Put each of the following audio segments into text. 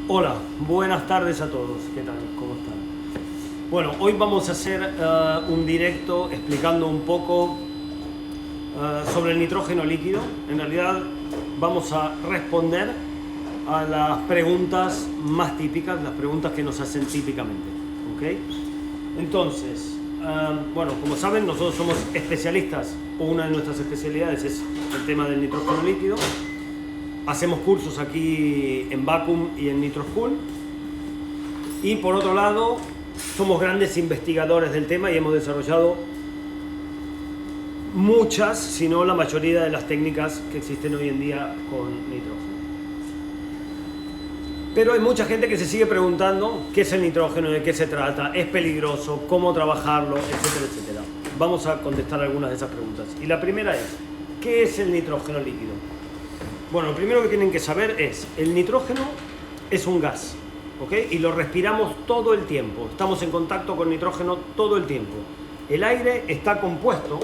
Hola, buenas tardes a todos. ¿Qué tal? ¿Cómo están? Bueno, hoy vamos a hacer un directo explicando un poco sobre el nitrógeno líquido. En realidad vamos a responder a las preguntas más típicas, las preguntas que nos hacen típicamente. ¿Ok? Entonces, bueno, como saben, nosotros somos especialistas, o una de nuestras especialidades es el tema del nitrógeno líquido. Hacemos cursos aquí en Vacuum y en Nitroschool. Y por otro lado, somos grandes investigadores del tema y hemos desarrollado muchas, si no la mayoría de las técnicas que existen hoy en día con nitrógeno. Pero hay mucha gente que se sigue preguntando qué es el nitrógeno, de qué se trata, es peligroso, cómo trabajarlo, etcétera, etcétera. Vamos a contestar algunas de esas preguntas. Y la primera es, ¿qué es el nitrógeno líquido? Bueno, lo primero que tienen que saber es, el nitrógeno es un gas, ¿ok? Y lo respiramos todo el tiempo, estamos en contacto con nitrógeno todo el tiempo. El aire está compuesto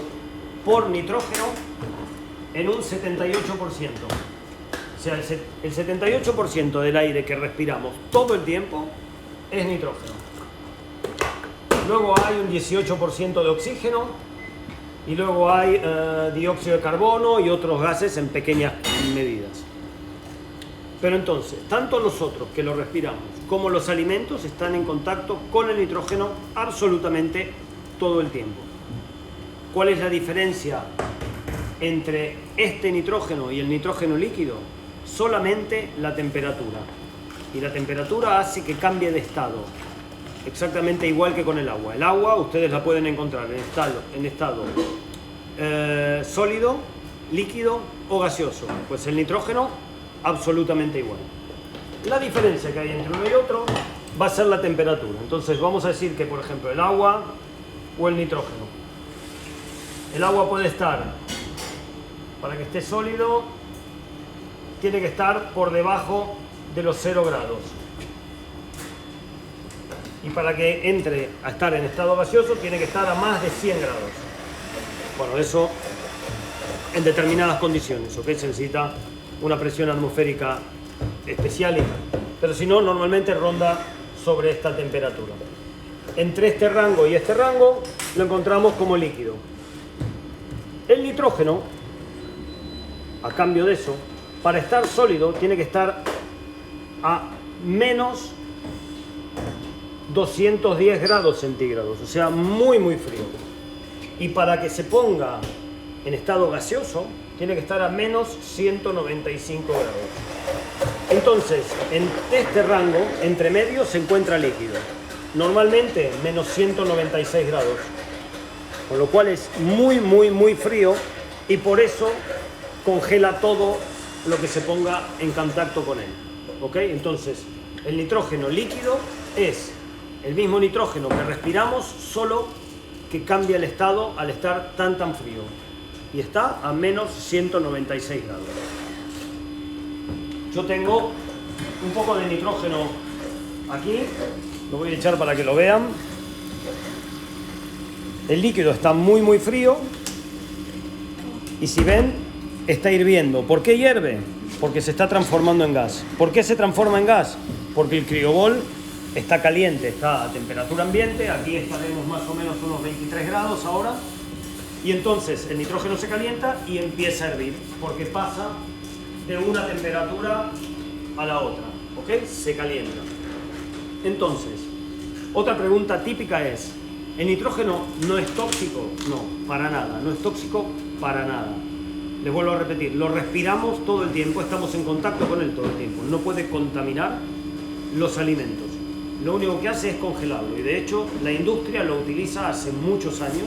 por nitrógeno en un 78%. O sea, el 78% del aire que respiramos todo el tiempo es nitrógeno. Luego hay un 18% de oxígeno, y luego hay dióxido de carbono y otros gases en pequeñas medidas. Pero entonces, tanto nosotros que lo respiramos como los alimentos están en contacto con el nitrógeno absolutamente todo el tiempo. ¿Cuál es la diferencia entre este nitrógeno y el nitrógeno líquido? Solamente la temperatura. Y la temperatura hace que cambie de estado. Exactamente igual que con el agua. El agua ustedes la pueden encontrar en estado sólido, líquido o gaseoso. Pues el nitrógeno absolutamente igual. La diferencia que hay entre uno y otro va a ser la temperatura. Entonces vamos a decir que, por ejemplo, el agua o el nitrógeno. El agua puede estar, para que esté sólido, tiene que estar por debajo de los 0 grados. Y para que entre a estar en estado gaseoso tiene que estar a más de 100 grados. Bueno, eso en determinadas condiciones, ¿ok? Se necesita una presión atmosférica especial y tal. Pero si no, normalmente ronda sobre esta temperatura. Entre este rango y este rango lo encontramos como líquido. El nitrógeno, a cambio de eso, para estar sólido tiene que estar a menos 210 grados centígrados, o sea, muy muy frío. Y para que se ponga en estado gaseoso, tiene que estar a menos 195 grados. Entonces, en este rango, entre medio, se encuentra líquido. Normalmente, menos 196 grados. Con lo cual es muy muy muy frío y por eso congela todo lo que se ponga en contacto con él. ¿Ok? Entonces, el nitrógeno líquido es el mismo nitrógeno que respiramos, solo que cambia el estado al estar tan frío. Y está a menos 196 grados. Yo tengo un poco de nitrógeno aquí. Lo voy a echar para que lo vean. El líquido está muy muy frío. Y si ven, está hirviendo. ¿Por qué hierve? Porque se está transformando en gas. ¿Por qué se transforma en gas? Porque el criobol está caliente, está a temperatura ambiente, aquí estaremos más o menos unos 23 grados ahora, y entonces el nitrógeno se calienta y empieza a hervir, porque pasa de una temperatura a la otra, ¿ok? Se calienta. Entonces, otra pregunta típica es, ¿el nitrógeno no es tóxico? No, para nada, no es tóxico para nada. Les vuelvo a repetir, lo respiramos todo el tiempo, estamos en contacto con él todo el tiempo, no puede contaminar los alimentos. Lo único que hace es congelarlo y de hecho la industria lo utiliza hace muchos años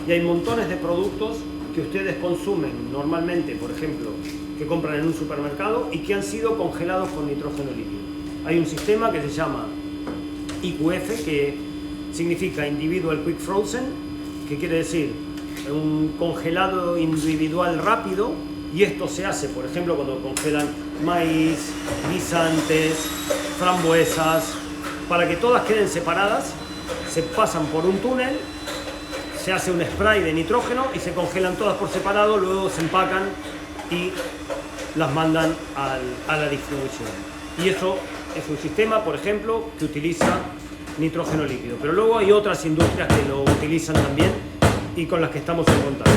y hay montones de productos que ustedes consumen normalmente, por ejemplo, que compran en un supermercado y que han sido congelados con nitrógeno líquido. Hay un sistema que se llama IQF, que significa Individual Quick Frozen, que quiere decir un congelado individual rápido, y esto se hace, por ejemplo, cuando congelan maíz, guisantes, frambuesas. Para que todas queden separadas, se pasan por un túnel, se hace un spray de nitrógeno y se congelan todas por separado, luego se empacan y las mandan a la distribución. Y eso es un sistema, por ejemplo, que utiliza nitrógeno líquido. Pero luego hay otras industrias que lo utilizan también y con las que estamos en contacto.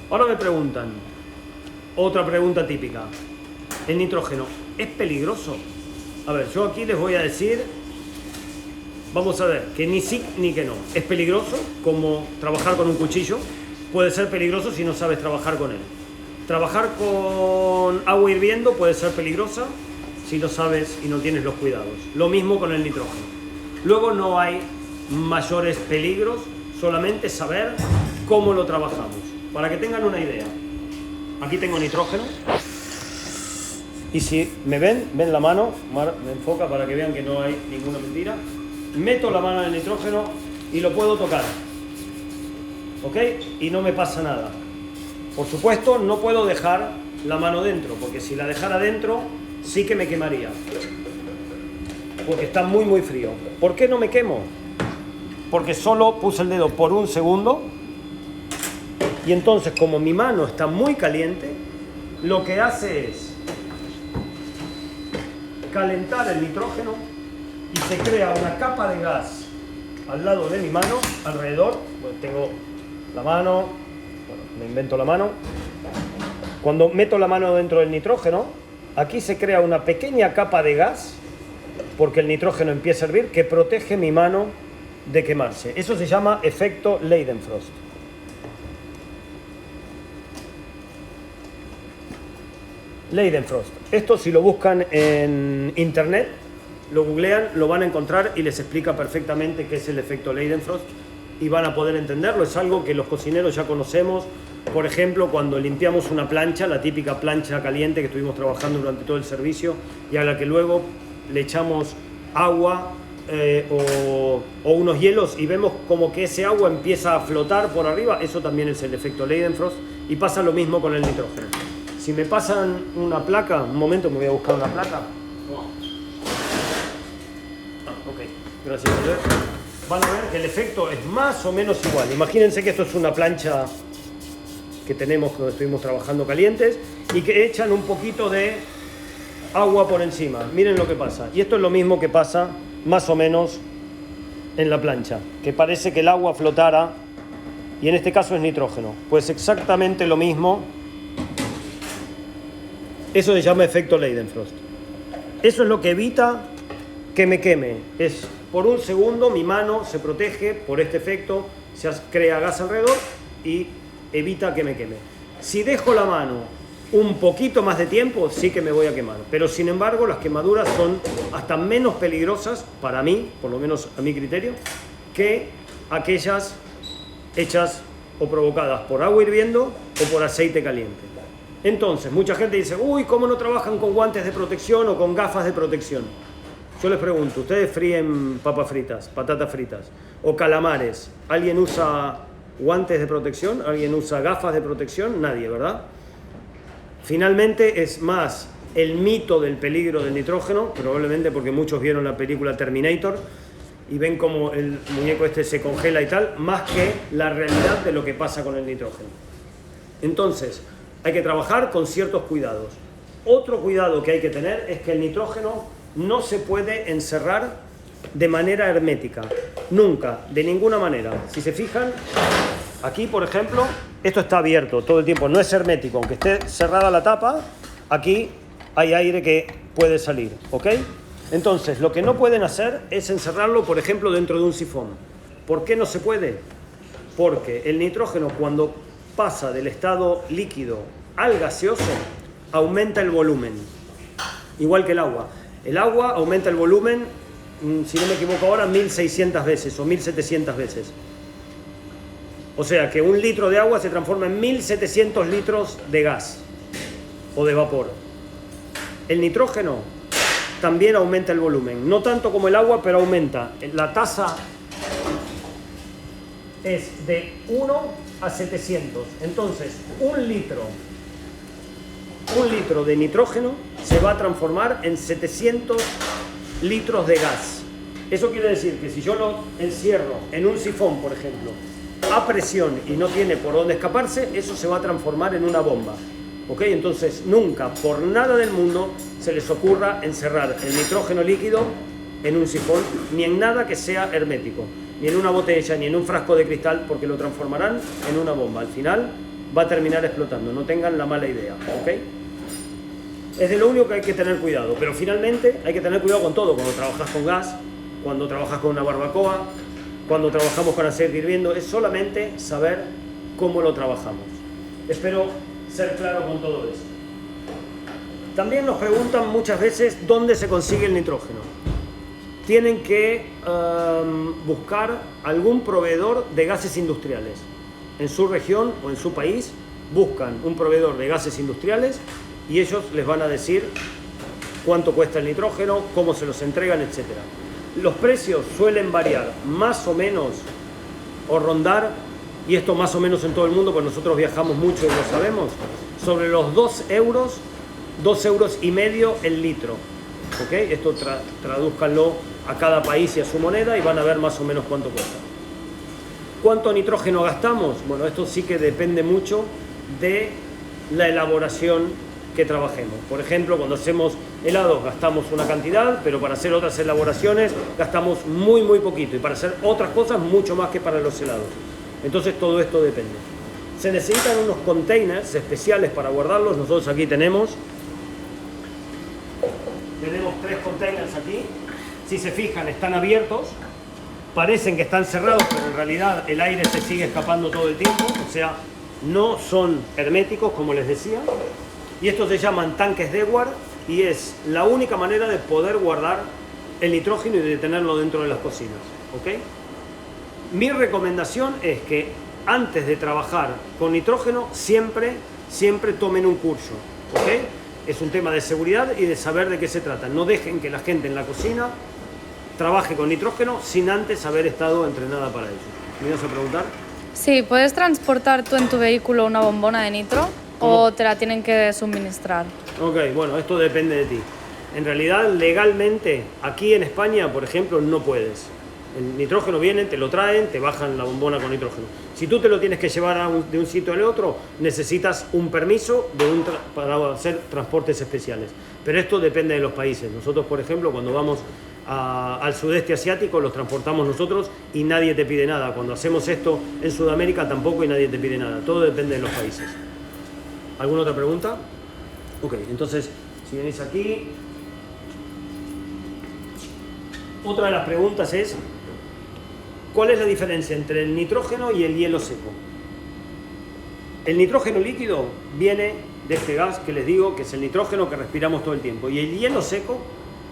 Ahora me preguntan, otra pregunta típica, ¿el nitrógeno es peligroso? A ver, yo aquí les voy a decir, vamos a ver, que ni sí ni que no. Es peligroso, como trabajar con un cuchillo, puede ser peligroso si no sabes trabajar con él. Trabajar con agua hirviendo puede ser peligrosa si no sabes y no tienes los cuidados. Lo mismo con el nitrógeno. Luego no hay mayores peligros, solamente saber cómo lo trabajamos. Para que tengan una idea, aquí tengo nitrógeno y si me ven la mano, me enfoca para que vean que no hay ninguna mentira, meto la mano en el nitrógeno y lo puedo tocar, ¿ok? Y no me pasa nada. Por supuesto no puedo dejar la mano dentro, porque si la dejara dentro sí que me quemaría, porque está muy frío. ¿Por qué no me quemo? Porque solo puse el dedo por un segundo y entonces como mi mano está muy caliente, lo que hace es calentar el nitrógeno y se crea una capa de gas al lado de mi mano, alrededor. Bueno, tengo la mano, bueno, me invento la mano. Cuando meto la mano dentro del nitrógeno, aquí se crea una pequeña capa de gas porque el nitrógeno empieza a hervir que protege mi mano de quemarse. Eso se llama efecto Leidenfrost. Leidenfrost. Esto si lo buscan en internet, lo googlean, lo van a encontrar y les explica perfectamente qué es el efecto Leidenfrost y van a poder entenderlo. Es algo que los cocineros ya conocemos. Por ejemplo, cuando limpiamos una plancha, la típica plancha caliente que estuvimos trabajando durante todo el servicio y a la que luego le echamos agua o unos hielos y vemos como que ese agua empieza a flotar por arriba, eso también es el efecto Leidenfrost y pasa lo mismo con el nitrógeno. Si me pasan una placa, un momento me voy a buscar una placa. Ok, gracias. Van a ver que el efecto es más o menos igual. Imagínense que esto es una plancha que tenemos cuando estuvimos trabajando calientes y que echan un poquito de agua por encima. Miren lo que pasa. Y esto es lo mismo que pasa más o menos en la plancha, que parece que el agua flotara y en este caso es nitrógeno. Pues exactamente lo mismo. Eso se llama efecto Leidenfrost. Eso es lo que evita que me queme. Es por un segundo mi mano se protege por este efecto, se crea gas alrededor y evita que me queme. Si dejo la mano un poquito más de tiempo, sí que me voy a quemar. Pero sin embargo, las quemaduras son hasta menos peligrosas para mí, por lo menos a mi criterio, que aquellas hechas o provocadas por agua hirviendo o por aceite caliente. Entonces, mucha gente dice, uy, ¿cómo no trabajan con guantes de protección o con gafas de protección? Yo les pregunto, ¿ustedes fríen papas fritas, patatas fritas o calamares? ¿Alguien usa guantes de protección? ¿Alguien usa gafas de protección? Nadie, ¿verdad? Finalmente es más el mito del peligro del nitrógeno, probablemente porque muchos vieron la película Terminator y ven cómo el muñeco este se congela y tal, más que la realidad de lo que pasa con el nitrógeno. Entonces, hay que trabajar con ciertos cuidados. Otro cuidado que hay que tener es que el nitrógeno no se puede encerrar de manera hermética. Nunca, de ninguna manera. Si se fijan, aquí, por ejemplo, esto está abierto todo el tiempo, no es hermético. Aunque esté cerrada la tapa, aquí hay aire que puede salir, ¿ok? Entonces, lo que no pueden hacer es encerrarlo, por ejemplo, dentro de un sifón. ¿Por qué no se puede? Porque el nitrógeno, cuando pasa del estado líquido al gaseoso, aumenta el volumen, igual que el agua. El agua aumenta el volumen, si no me equivoco ahora, 1600 veces o 1700 veces. O sea que un litro de agua se transforma en 1700 litros de gas o de vapor. El nitrógeno también aumenta el volumen, no tanto como el agua, pero aumenta. La tasa es de 1 a 700. Entonces, un litro de nitrógeno se va a transformar en 700 litros de gas. Eso quiere decir que si yo lo encierro en un sifón, por ejemplo, a presión y no tiene por dónde escaparse, eso se va a transformar en una bomba. ¿Ok? Entonces, nunca, por nada del mundo, se les ocurra encerrar el nitrógeno líquido en un sifón, ni en nada que sea hermético, ni en una botella, ni en un frasco de cristal, porque lo transformarán en una bomba. Al final va a terminar explotando, no tengan la mala idea, ¿ok? Es de lo único que hay que tener cuidado, pero finalmente hay que tener cuidado con todo, cuando trabajas con gas, cuando trabajas con una barbacoa, cuando trabajamos con aceite hirviendo, es solamente saber cómo lo trabajamos. Espero ser claro con todo esto. También nos preguntan muchas veces dónde se consigue el nitrógeno. Tienen que buscar algún proveedor de gases industriales. En su región o en su país buscan un proveedor de gases industriales y ellos les van a decir cuánto cuesta el nitrógeno, cómo se los entregan, etc. Los precios suelen variar más o menos o rondar, y esto más o menos en todo el mundo, porque nosotros viajamos mucho y lo sabemos, sobre los 2 euros, 2,5 euros el litro. ¿Ok? Esto tradúzcanlo a cada país y a su moneda y van a ver más o menos cuánto cuesta. ¿Cuánto nitrógeno gastamos? Bueno, esto sí que depende mucho de la elaboración que trabajemos. Por ejemplo, cuando hacemos helados gastamos una cantidad, pero para hacer otras elaboraciones gastamos muy poquito, y para hacer otras cosas mucho más que para los helados. Entonces todo esto depende. Se necesitan unos containers especiales para guardarlos. Nosotros aquí tenemos 3 containers aquí. Si se fijan, están abiertos, parecen que están cerrados, pero en realidad el aire se sigue escapando todo el tiempo, o sea, no son herméticos, como les decía. Y estos se llaman tanques Dewar y es la única manera de poder guardar el nitrógeno y de tenerlo dentro de las cocinas, ¿ok? Mi recomendación es que antes de trabajar con nitrógeno siempre tomen un curso, ¿ok? Es un tema de seguridad y de saber de qué se trata. No dejen que la gente en la cocina trabaje con nitrógeno sin antes haber estado entrenada para ello. ¿Me ibas a preguntar? Sí, ¿puedes transportar tú en tu vehículo una bombona de nitro? ¿Cómo? ¿O te la tienen que suministrar? Ok, bueno, esto depende de ti. En realidad, legalmente, aquí en España, por ejemplo, no puedes. El nitrógeno viene, te lo traen, te bajan la bombona con nitrógeno. Si tú te lo tienes que llevar de un sitio al otro, necesitas un permiso para hacer transportes especiales. Pero esto depende de los países. Nosotros, por ejemplo, cuando vamos al sudeste asiático, los transportamos nosotros y nadie te pide nada. Cuando hacemos esto en Sudamérica tampoco y nadie te pide nada. Todo depende de los países. ¿Alguna otra pregunta? Ok, entonces, si venís aquí... Otra de las preguntas es, ¿cuál es la diferencia entre el nitrógeno y el hielo seco? El nitrógeno líquido viene de este gas que les digo, que es el nitrógeno que respiramos todo el tiempo. Y el hielo seco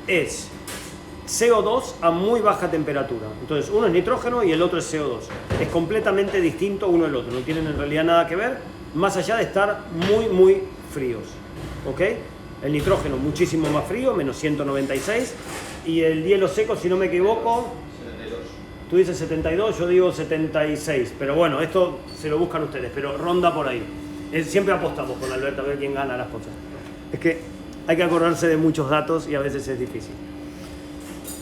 es CO2 a muy baja temperatura. Entonces, uno es nitrógeno y el otro es CO2. Es completamente distinto uno del otro. No tienen en realidad nada que ver, más allá de estar muy fríos. ¿Ok? El nitrógeno muchísimo más frío, menos 196. Y el hielo seco, si no me equivoco... 72. Tú dices 72, yo digo 76. Pero bueno, esto se lo buscan ustedes, pero ronda por ahí. Siempre apostamos con Alberto a ver quién gana las cosas. Es que hay que acordarse de muchos datos y a veces es difícil.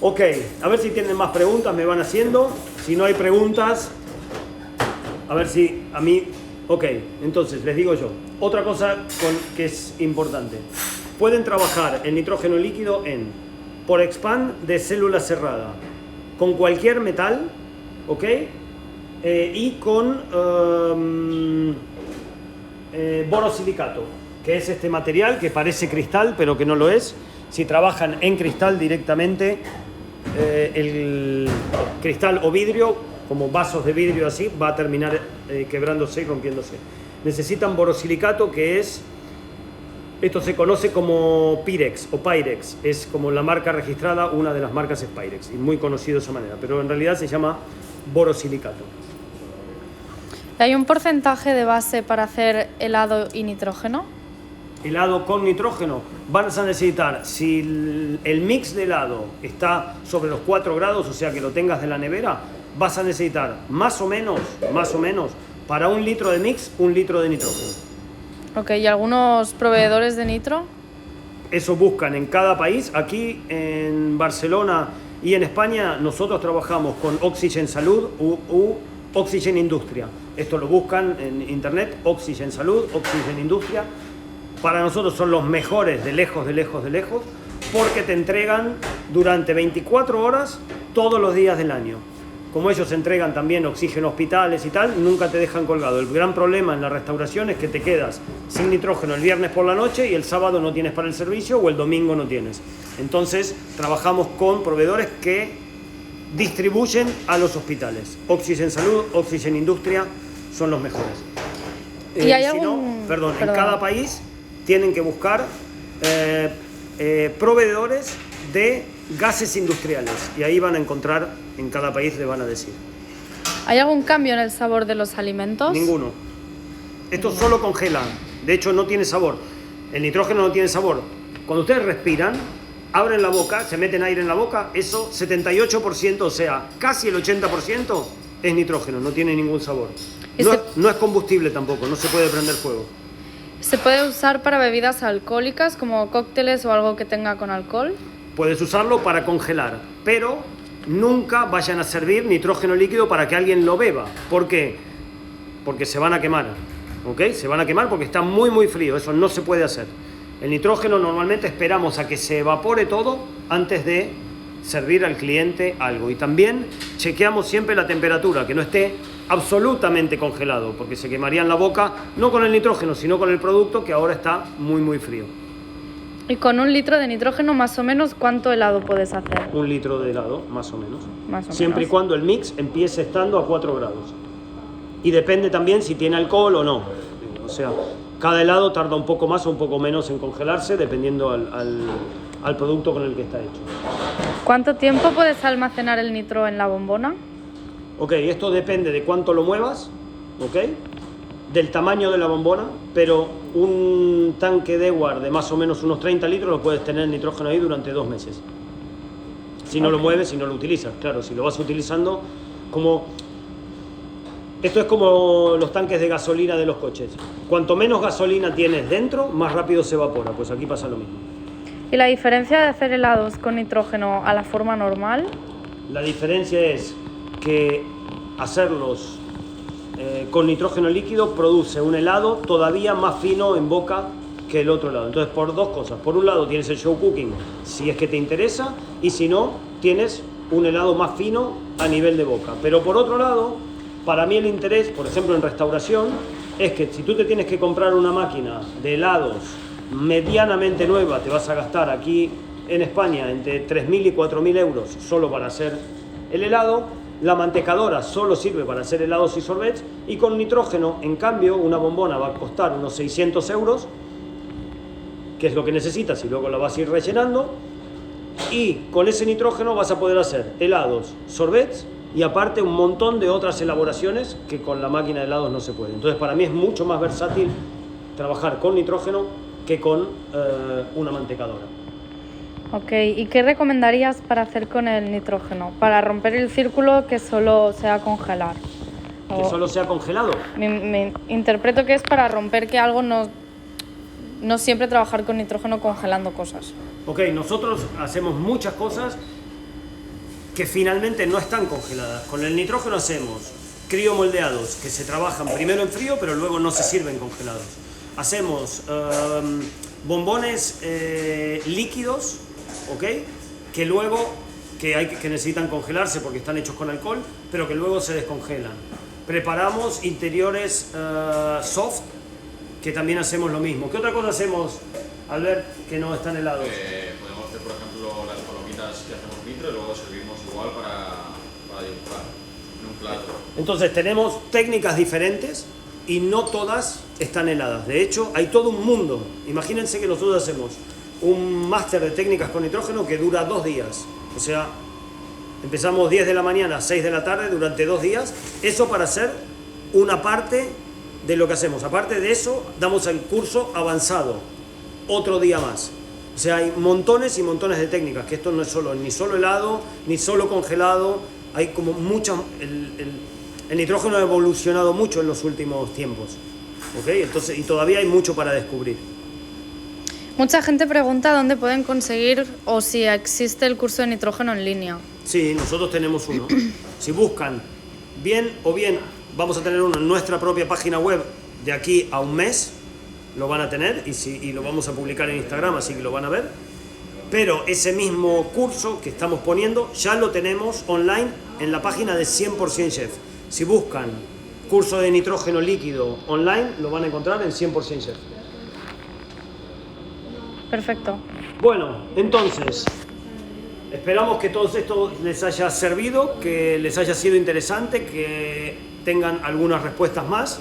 Ok, a ver si tienen más preguntas, me van haciendo. Si no hay preguntas, a ver si a mí... Ok, entonces les digo yo. Otra cosa que es importante. Pueden trabajar el nitrógeno líquido por expand de célula cerrada, con cualquier metal, ¿ok? Y con borosilicato, que es este material que parece cristal, pero que no lo es. Si trabajan en cristal directamente, el cristal o vidrio, como vasos de vidrio así, va a terminar quebrándose y rompiéndose. Necesitan borosilicato, que es... Esto se conoce como Pyrex o Pyrex, es como la marca registrada, una de las marcas es Pyrex, y muy conocido de esa manera, pero en realidad se llama borosilicato. ¿Hay un porcentaje de base para hacer helado y nitrógeno? Helado con nitrógeno, vas a necesitar, si el mix de helado está sobre los 4 grados, o sea que lo tengas de la nevera, vas a necesitar más o menos, para 1 litro de mix, 1 litro de nitrógeno. Ok, ¿y algunos proveedores de nitro? Eso buscan en cada país. Aquí en Barcelona y en España nosotros trabajamos con Oxygen Salud u Oxygen Industria. Esto lo buscan en internet, Oxygen Salud, Oxygen Industria. para nosotros son los mejores de lejos, de lejos, de lejos, porque te entregan durante 24 horas todos los días del año. Como ellos entregan también oxígeno a hospitales y tal, nunca te dejan colgado. El gran problema en la restauración es que te quedas sin nitrógeno el viernes por la noche y el sábado no tienes para el servicio o el domingo no tienes. Entonces trabajamos con proveedores que distribuyen a los hospitales. Oxygen Salud, Oxygen Industria son los mejores. ¿Y hay si algún... no, perdón, en cada país tienen que buscar proveedores de gases industriales y ahí van a encontrar, en cada país le van a decir. ¿Hay algún cambio en el sabor de los alimentos? Ninguno. Esto solo congela, de hecho no tiene sabor. El nitrógeno no tiene sabor. Cuando ustedes respiran, abren la boca, se meten aire en la boca, eso 78%, o sea, casi el 80% es nitrógeno, no tiene ningún sabor. No es combustible tampoco, no se puede prender fuego. ¿Se puede usar para bebidas alcohólicas como cócteles o algo que tenga con alcohol? Puedes usarlo para congelar, pero nunca vayan a servir nitrógeno líquido para que alguien lo beba. ¿Por qué? Porque se van a quemar, ¿ok? Se van a quemar porque está muy muy frío, eso no se puede hacer. El nitrógeno normalmente esperamos a que se evapore todo antes de servir al cliente algo. Y también chequeamos siempre la temperatura, que no esté absolutamente congelado, porque se quemaría en la boca, no con el nitrógeno, sino con el producto que ahora está muy muy frío. ¿Y con 1 litro de nitrógeno más o menos cuánto helado puedes hacer? 1 litro de helado, más o menos. Más o Siempre menos. y cuando el mix empiece estando a 4 grados. Y depende también si tiene alcohol o no. O sea, cada helado tarda un poco más o un poco menos en congelarse, dependiendo al producto con el que está hecho. ¿Cuánto tiempo puedes almacenar el nitro en la bombona? Ok, esto depende de cuánto lo muevas, ok, del tamaño de la bombona, pero un tanque Dewar de más o menos unos 30 litros lo puedes tener nitrógeno ahí durante 2 meses. Si no lo mueves, si no lo utilizas, claro, si lo vas utilizando como... Esto es como los tanques de gasolina de los coches. Cuanto menos gasolina tienes dentro, más rápido se evapora, pues aquí pasa lo mismo. ¿Y la diferencia de hacer helados con nitrógeno a la forma normal? La diferencia es que hacerlos con nitrógeno líquido produce un helado todavía más fino en boca que el otro helado. Entonces, por 2 cosas. Por un lado tienes el show cooking, si es que te interesa, y si no, tienes un helado más fino a nivel de boca. Pero por otro lado, para mí el interés, por ejemplo en restauración, es que si tú te tienes que comprar una máquina de helados medianamente nueva, te vas a gastar aquí en España entre 3.000 y 4.000 euros solo para hacer el helado. La mantecadora solo sirve para hacer helados y sorbets, y con nitrógeno, en cambio, una bombona va a costar unos 600 euros, que es lo que necesitas, y luego la vas a ir rellenando, y con ese nitrógeno vas a poder hacer helados, sorbets, y aparte un montón de otras elaboraciones que con la máquina de helados no se puede. Entonces para mí es mucho más versátil trabajar con nitrógeno que con una mantecadora. Ok, ¿y qué recomendarías para hacer con el nitrógeno? Para romper el círculo que solo sea congelar. Que solo sea congelado. Me interpreto que es para romper que algo no siempre trabajar con nitrógeno congelando cosas. Ok, nosotros hacemos muchas cosas que finalmente no están congeladas. Con el nitrógeno hacemos criomoldeados, que se trabajan primero en frío, pero luego no se sirven congelados. Hacemos bombones líquidos, ¿ok? Que luego que necesitan congelarse porque están hechos con alcohol, pero que luego se descongelan. Preparamos interiores soft, que también hacemos lo mismo. ¿Qué otra cosa hacemos, Albert, que no están helados? Podemos hacer, por ejemplo, las palomitas que hacemos nitro y luego servimos igual para dibujar en un plato. Entonces tenemos técnicas diferentes y no todas están heladas. De hecho, hay todo un mundo. Imagínense que nosotros hacemos un máster de técnicas con nitrógeno que dura 2 días. O sea, empezamos 10 de la mañana a 6 de la tarde durante 2 días. Eso para hacer una parte de lo que hacemos. Aparte de eso, damos el curso avanzado, otro día más. O sea, hay montones y montones de técnicas, que esto no es ni solo helado, ni solo congelado. Hay como muchas... El nitrógeno ha evolucionado mucho en los últimos tiempos, ¿ok? Entonces, y todavía hay mucho para descubrir. Mucha gente pregunta dónde pueden conseguir o si existe el curso de nitrógeno en línea. Sí, nosotros tenemos uno. Si buscan bien, vamos a tener uno en nuestra propia página web de aquí a un mes, lo van a tener y lo vamos a publicar en Instagram, así que lo van a ver. Pero ese mismo curso que estamos poniendo ya lo tenemos online en la página de 100% Chef. Si buscan curso de nitrógeno líquido online, lo van a encontrar en 100% Chef. Perfecto. Bueno, entonces, esperamos que todo esto les haya servido, que les haya sido interesante, que tengan algunas respuestas más.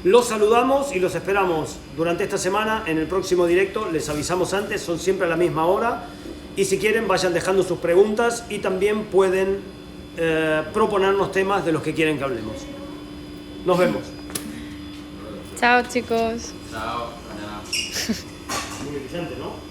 Los saludamos y los esperamos durante esta semana en el próximo directo. Les avisamos antes, son siempre a la misma hora. Y si quieren, vayan dejando sus preguntas y también pueden proponernos temas de los que quieren que hablemos. Nos vemos. Chao, chicos. Chao, mañana. Muy brillante, ¿no?